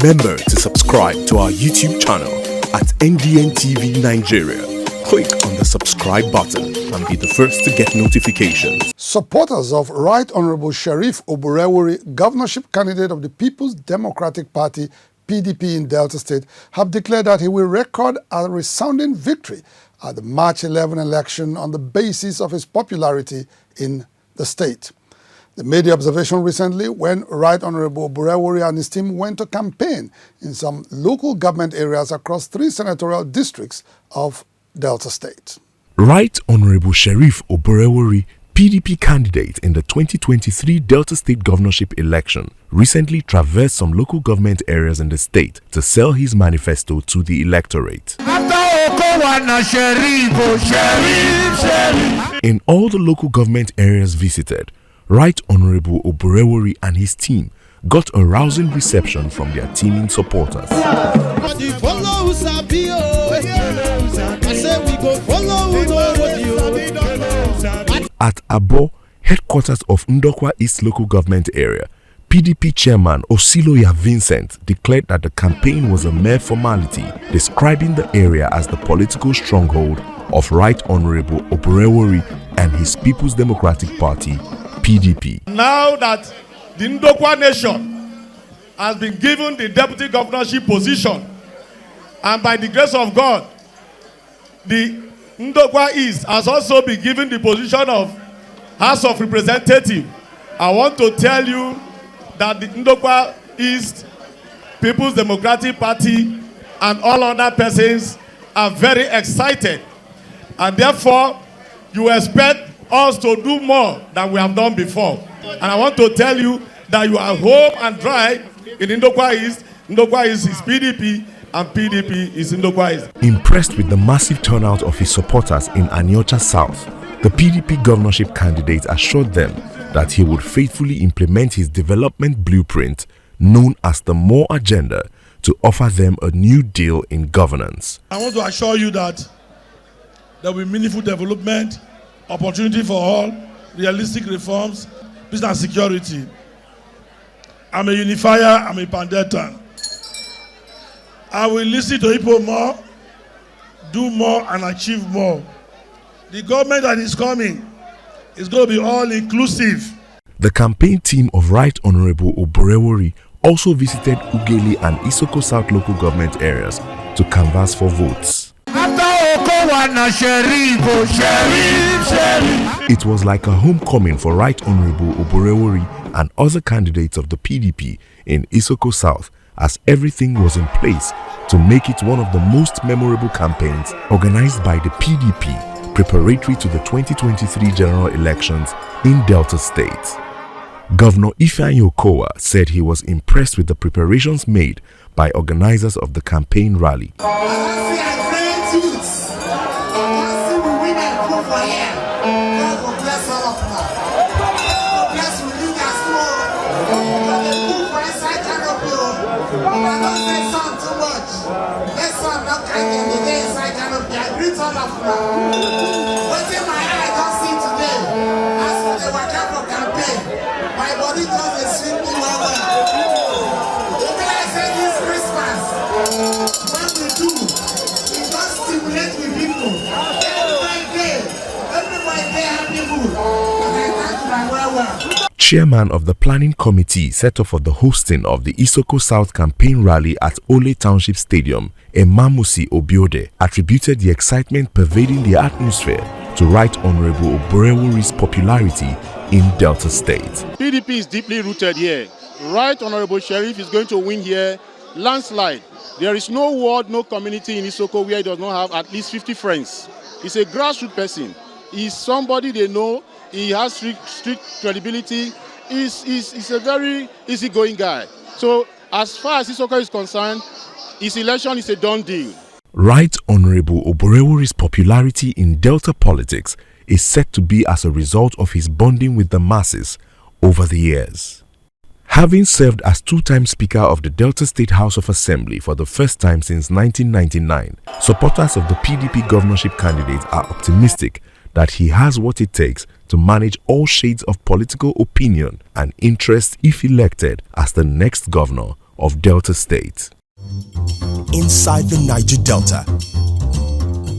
Remember to subscribe to our YouTube channel at NDN TV Nigeria. Click on the subscribe button and be the first to get notifications. Supporters of Right Honorable Sheriff Oborevwori, governorship candidate of the People's Democratic Party, PDP in Delta State, have declared that he will record a resounding victory at the March 11 election on the basis of his popularity in the state. They made the observation recently when Right Honorable Oborevwori and his team went to campaign in some local government areas across 3 senatorial districts of Delta State. Right Honorable Sheriff Oborevwori, PDP candidate in the 2023 Delta State governorship election, recently traversed some local government areas in the state to sell his manifesto to the electorate. In all the local government areas visited, Right Honorable Oborevwori and his team got a rousing reception from their teeming supporters. At Abo, headquarters of Ndokwa East local government area, PDP chairman Osiloya Vincent declared that the campaign was a mere formality, describing the area as the political stronghold of Right Honorable Oborevwori and his People's Democratic Party, PDP. Now that the Ndokwa nation has been given the deputy governorship position, and by the grace of God, the Ndokwa East has also been given the position of House of Representatives, I want to tell you that the Ndokwa East People's Democratic Party and all other persons are very excited, and therefore you expect us to do more than we have done before. And I want to tell you that you are home and dry in Ndokwa East. Ndokwa East is PDP and PDP is Ndokwa East. Impressed with the massive turnout of his supporters in Aniocha South, the PDP governorship candidate assured them that he would faithfully implement his development blueprint known as the MORE Agenda to offer them a new deal in governance. I want to assure you that there will be meaningful development, opportunity for all, realistic reforms, peace and security. I'm a unifier, I'm a pandetan. I will listen to people more, do more and achieve more. The government that is coming is going to be all inclusive. The campaign team of Right Honorable Oborevwori also visited Ughelli and Isoko South local government areas to canvass for votes. It was like a homecoming for Right Honorable Oborevwori and other candidates of the PDP in Isoko South, as everything was in place to make it one of the most memorable campaigns organized by the PDP preparatory to the 2023 general elections in Delta State. Governor Ifeanyi Okowa said he was impressed with the preparations made by organizers of the campaign rally. Chairman of the planning committee set up for the hosting of the Isoko South campaign rally at Ole Township Stadium, Emamusi Obiode, attributed the excitement pervading the atmosphere to Right Honorable Oborevwori's popularity in Delta State. PDP is deeply rooted here. Right Honorable Sheriff is going to win here, landslide. There is no ward, no community in Isoko where he does not have at least 50 friends. He's a grassroots person. He's somebody they know. He has strict credibility. He's a very easygoing guy. So as far as Isoko is concerned, his election is a done deal. Right Honorable Oborevwori's popularity in Delta politics is said to be as a result of his bonding with the masses over the years. Having served as 2-time Speaker of the Delta State House of Assembly for the first time since 1999, supporters of the PDP governorship candidate are optimistic that he has what it takes to manage all shades of political opinion and interest if elected as the next governor of Delta State. Inside the Niger Delta,